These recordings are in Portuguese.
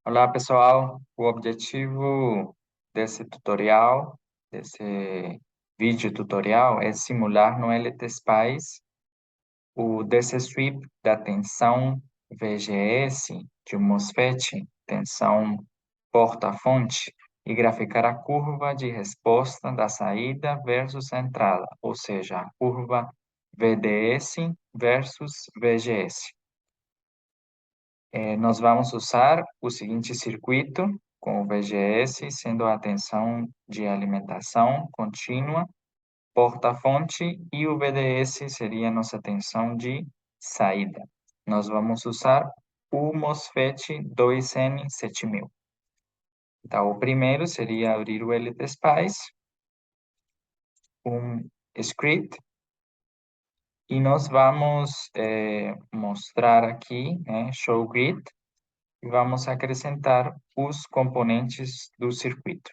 Olá, pessoal. O objetivo desse tutorial, desse vídeo tutorial, é simular no LTSpice o DC Sweep da tensão VGS de um MOSFET, tensão porta-fonte, e graficar a curva de resposta da saída versus a entrada, ou seja, a curva VDS versus VGS. Nós vamos usar o seguinte circuito com o VGS, sendo a tensão de alimentação contínua, porta-fonte, e o VDS seria a nossa tensão de saída. Nós vamos usar o MOSFET 2N7000. Então, o primeiro seria abrir o LTSpice, um script, e nós vamos mostrar aqui, show grid, e vamos acrescentar os componentes do circuito.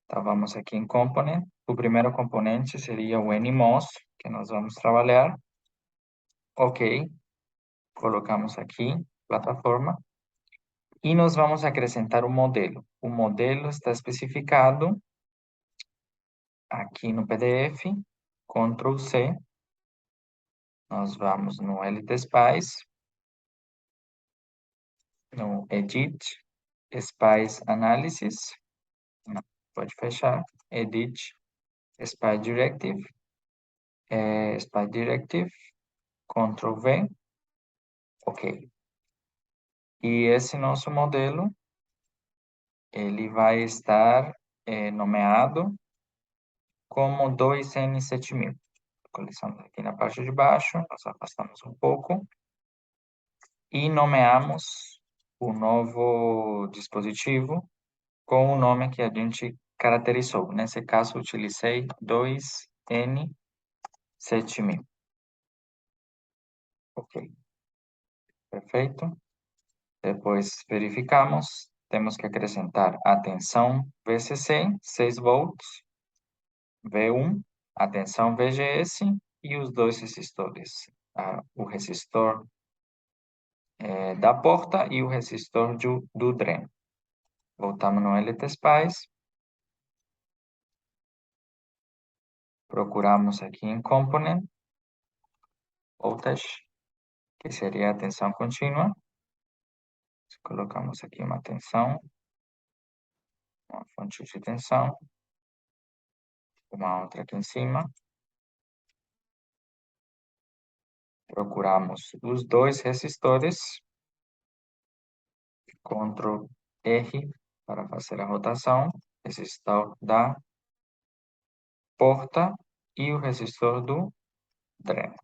Então, vamos aqui em Component. O primeiro componente seria o NMOS, que nós vamos trabalhar. Ok. Colocamos aqui, plataforma. E nós vamos acrescentar o modelo. O modelo está especificado aqui no PDF. Ctrl C. Nós vamos no LTSpice, no Edit, Spice Analysis. Não, pode fechar. Edit, Spice Directive. Spice Directive. Ctrl V. Ok. E esse nosso modelo, ele vai estar nomeado como 2N7000. Coleçamos aqui na parte de baixo, nós afastamos um pouco e nomeamos o novo dispositivo com o nome que a gente caracterizou. Nesse caso, utilizei 2N7000. Ok, perfeito. Depois verificamos, temos que acrescentar a tensão VCC, 6 volts, V1, a tensão VGS e os dois resistores. O resistor da porta e o resistor do dreno. Voltamos no LTSpice. Procuramos aqui em Component, Voltage, que seria a tensão contínua. Colocamos aqui uma tensão, uma fonte de tensão, uma outra aqui em cima. Procuramos os dois resistores. Ctrl R para fazer a rotação. Resistor da porta e o resistor do dreno.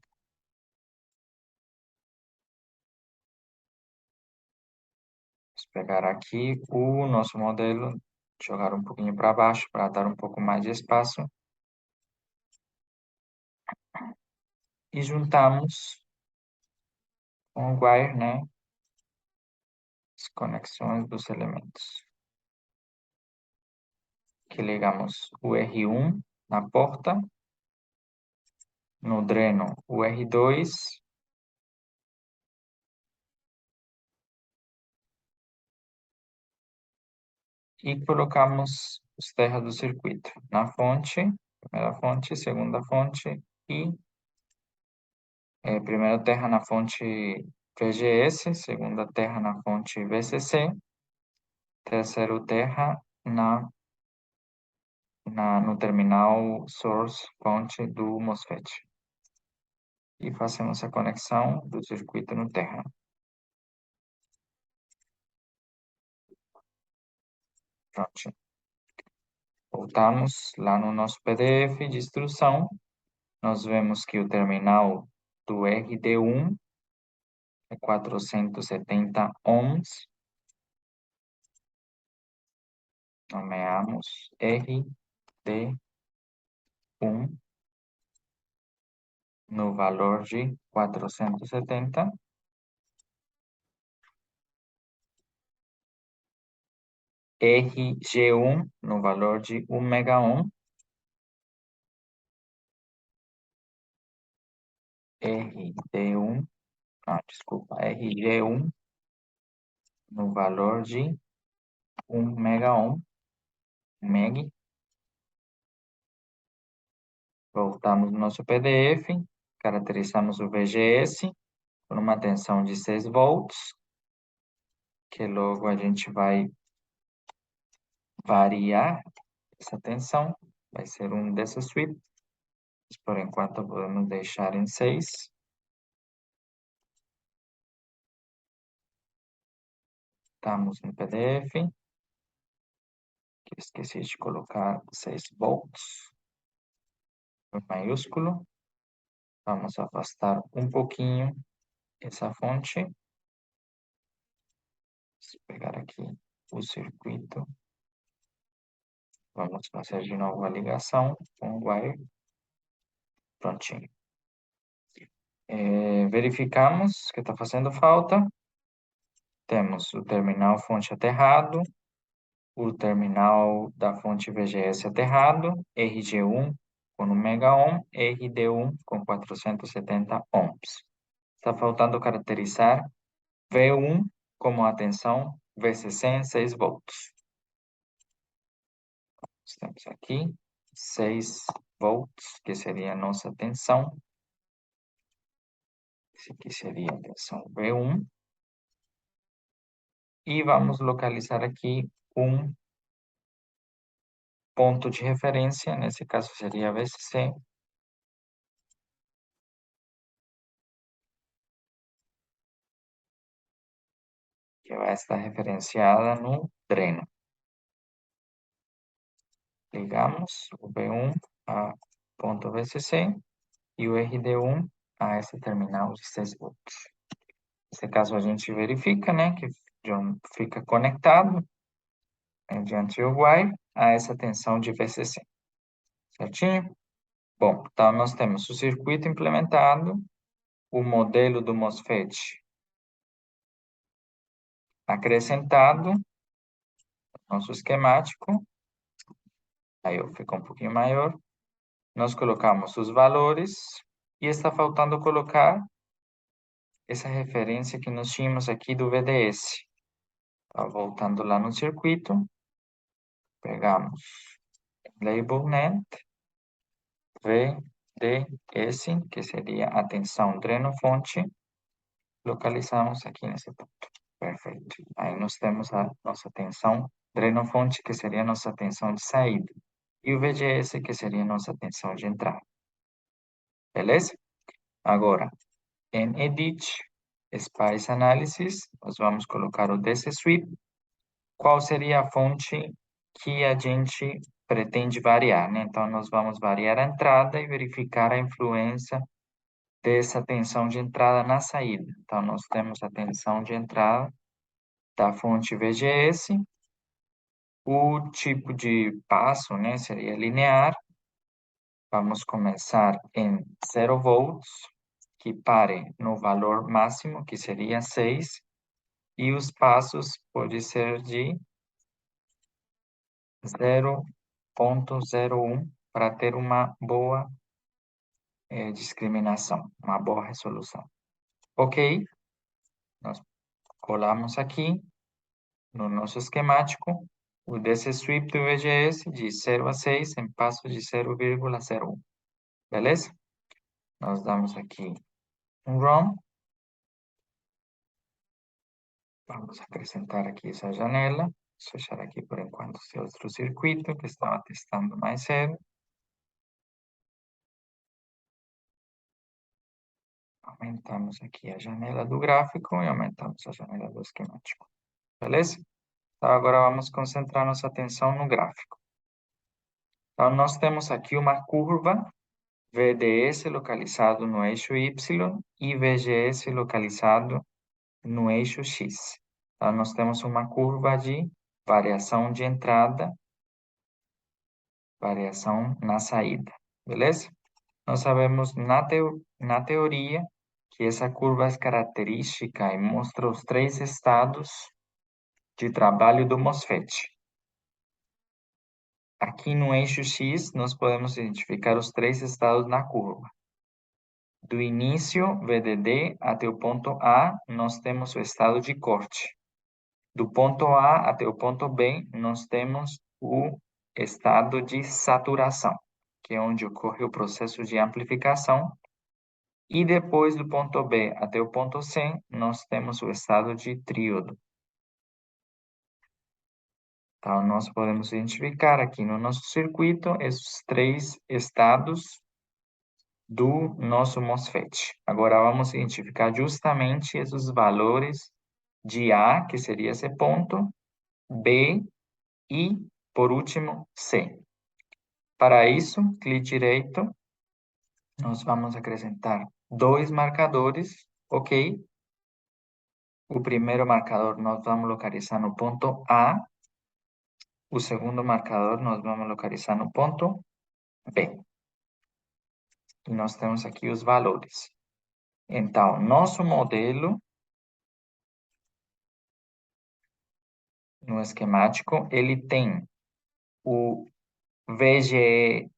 Vamos pegar aqui o nosso modelo, jogar um pouquinho para baixo para dar um pouco mais de espaço. E juntamos com o wire, as conexões dos elementos. Aqui ligamos o R1 na porta, no dreno o R2, e colocamos os terras do circuito na fonte, primeira fonte, segunda fonte e primeira terra na fonte VGS, segunda terra na fonte VCC, terceiro terra no terminal source fonte do MOSFET. E fazemos a conexão do circuito no terra. Pronto. Voltamos lá no nosso PDF de instrução. Nós vemos que o terminal do RD1 é 470 ohms. Nomeamos RD1 no valor de 470. RG1 no valor de 1 megaohm. RD1, desculpa, RG1 no valor de 1 megaohm, meg. Voltamos no nosso PDF, caracterizamos o VGS por uma tensão de 6 volts, que logo a gente vai variar essa tensão, vai ser um dessa sweep. Por enquanto, vamos deixar em 6. Estamos no PDF, que esqueci de colocar 6 volts, em maiúsculo. Vamos afastar um pouquinho essa fonte. Vou pegar aqui o circuito. Vamos fazer de novo a ligação com o wire. Prontinho. Verificamos que está fazendo falta. Temos o terminal fonte aterrado, o terminal da fonte VGS aterrado, RG1 com 1 megaohm, RD1 com 470 ohms. Está faltando caracterizar V1 como a tensão, VCC em 6 volts. Estamos aqui, 6 volts, que seria a nossa tensão. Esse aqui seria a tensão V1. E vamos localizar aqui um ponto de referência, nesse caso seria VCC, que vai estar referenciada no dreno. Ligamos o V1 a ponto VCC e o RD1 a esse terminal de 6 volts. Nesse caso, a gente verifica, né, que fica conectado mediante o wire a essa tensão de VCC. Certinho? Bom, então nós temos o circuito implementado, o modelo do MOSFET acrescentado, nosso esquemático, aí fica um pouquinho maior. Nós colocamos os valores e está faltando colocar essa referência que nós tínhamos aqui do VDS. Tá, voltando lá no circuito, pegamos label net, VDS, que seria a tensão dreno-fonte, localizamos aqui nesse ponto. Perfeito. Aí nós temos a nossa tensão dreno-fonte, que seria a nossa tensão de saída. E o VGS, que seria a nossa tensão de entrada. Beleza? Agora, em Edit, Spice Analysis, nós vamos colocar o DC Sweep. Qual seria a fonte que a gente pretende variar, né? Então, nós vamos variar a entrada e verificar a influência dessa tensão de entrada na saída. Então, nós temos a tensão de entrada da fonte VGS, o tipo de passo, né, seria linear. Vamos começar em 0 volts, que pare no valor máximo, que seria 6, e os passos podem ser de 0,01 para ter uma boa discriminação, uma boa resolução. Ok, nós colamos aqui no nosso esquemático o DC Sweep do VGS de 0 a 6 em passo de 0,01. Beleza? Nós damos aqui um Run. Vamos acrescentar aqui essa janela. Vou fechar aqui por enquanto esse outro circuito que estava testando mais cedo. Aumentamos aqui a janela do gráfico e aumentamos a janela do esquemático. Beleza? Então, agora vamos concentrar nossa atenção no gráfico. Então, nós temos aqui uma curva VDS localizado no eixo Y e VGS localizado no eixo X. Então, nós temos uma curva de variação de entrada, variação na saída. Beleza? Nós sabemos na teoria que essa curva é característica e mostra os 3 estados de trabalho do MOSFET. Aqui no eixo X, nós podemos identificar os 3 estados na curva. Do início, VDD, até o ponto A, nós temos o estado de corte. Do ponto A até o ponto B, nós temos o estado de saturação, que é onde ocorre o processo de amplificação. E depois do ponto B até o ponto C, nós temos o estado de tríodo. Então, nós podemos identificar aqui no nosso circuito esses três estados do nosso MOSFET. Agora, vamos identificar justamente esses valores de A, que seria esse ponto, B e, por último, C. Para isso, clique direito, nós vamos acrescentar dois marcadores, ok? O primeiro marcador nós vamos localizar no ponto A, o segundo marcador nós vamos localizar no ponto B. E nós temos aqui os valores. Então, nosso modelo, no esquemático, ele tem o VTO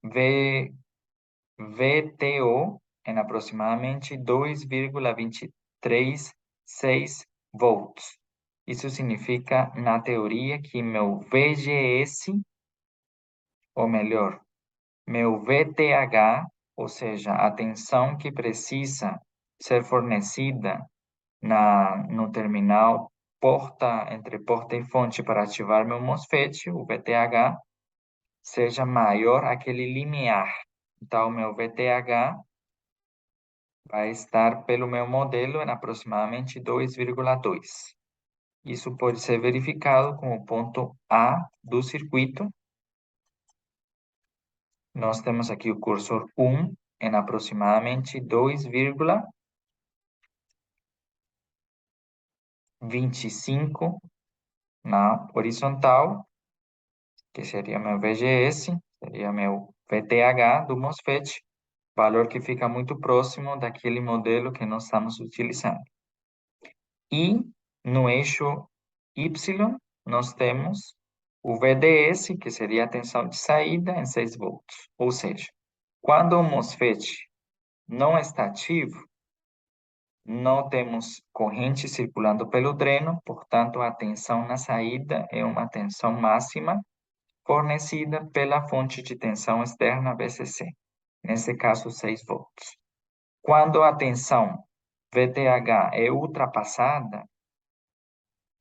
em aproximadamente 2,236 volts. Isso significa, na teoria, que meu VGS, ou melhor, meu VTH, ou seja, a tensão que precisa ser fornecida no terminal entre porta e fonte para ativar meu MOSFET, o VTH, seja maior aquele limiar. Então, meu VTH vai estar, pelo meu modelo, em aproximadamente 2,2. Isso pode ser verificado com o ponto A do circuito. Nós temos aqui o cursor 1 em aproximadamente 2,25 na horizontal, que seria meu VGS, seria meu VTH do MOSFET, valor que fica muito próximo daquele modelo que nós estamos utilizando. E no eixo Y, nós temos o VDS, que seria a tensão de saída, em 6 volts. Ou seja, quando o MOSFET não está ativo, não temos corrente circulando pelo dreno, portanto, a tensão na saída é uma tensão máxima fornecida pela fonte de tensão externa VCC, nesse caso 6 volts. Quando a tensão VTH é ultrapassada,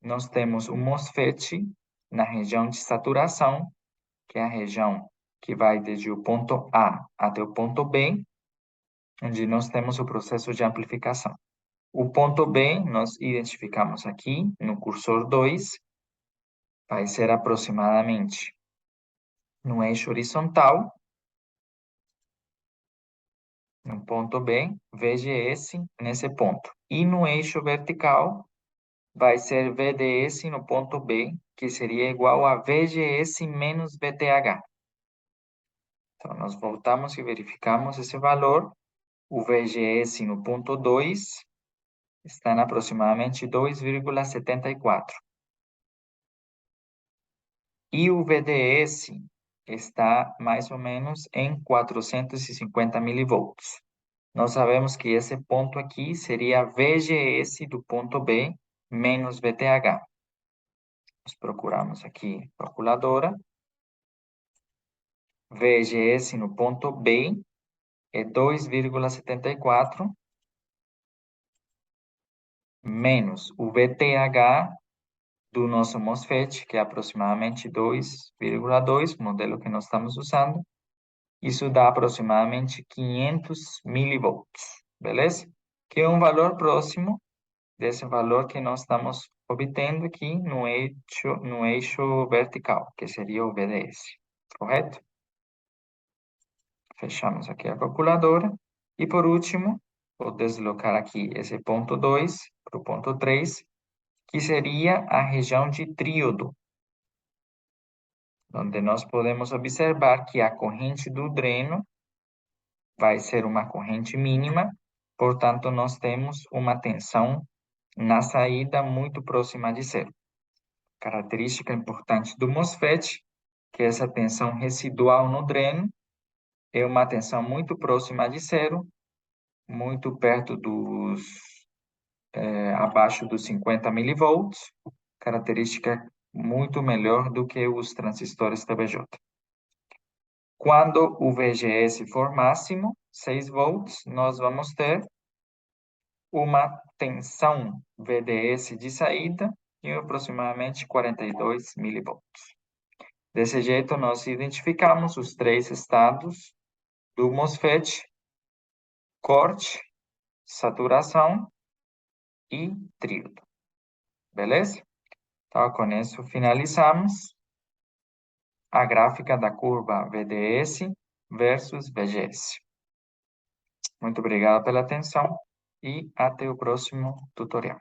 nós temos o MOSFET na região de saturação, que é a região que vai desde o ponto A até o ponto B, onde nós temos o processo de amplificação. O ponto B, nós identificamos aqui no cursor 2, vai ser aproximadamente no eixo horizontal, no ponto B, VGS nesse ponto. E no eixo vertical, vai ser VDS no ponto B, que seria igual a VGS menos VTH. Então, nós voltamos e verificamos esse valor. O VGS no ponto 2 está em aproximadamente 2,74. E o VDS está mais ou menos em 450 milivolts. Nós sabemos que esse ponto aqui seria VGS do ponto B menos VTH. Nós procuramos aqui calculadora. VGS no ponto B é 2,74 menos o VTH do nosso MOSFET, que é aproximadamente 2,2, modelo que nós estamos usando. Isso dá aproximadamente 500 milivolts, beleza? Que é um valor próximo desse valor que nós estamos obtendo aqui no eixo vertical, que seria o VDS, correto? Fechamos aqui a calculadora. E por último, vou deslocar aqui esse ponto 2 para o ponto 3, que seria a região de tríodo, onde nós podemos observar que a corrente do dreno vai ser uma corrente mínima, portanto, nós temos uma tensão na saída muito próxima de zero. Característica importante do MOSFET, que essa tensão residual no dreno é uma tensão muito próxima de zero, muito perto abaixo dos 50 milivolts, característica muito melhor do que os transistores TBJ. Quando o VGS for máximo, 6 volts, nós vamos ter uma tensão VDS de saída de aproximadamente 42 milivolts. Desse jeito, nós identificamos os 3 estados do MOSFET: corte, saturação e tríodo. Beleza? Então, com isso, finalizamos a gráfica da curva VDS versus VGS. Muito obrigado pela atenção e até o próximo tutorial.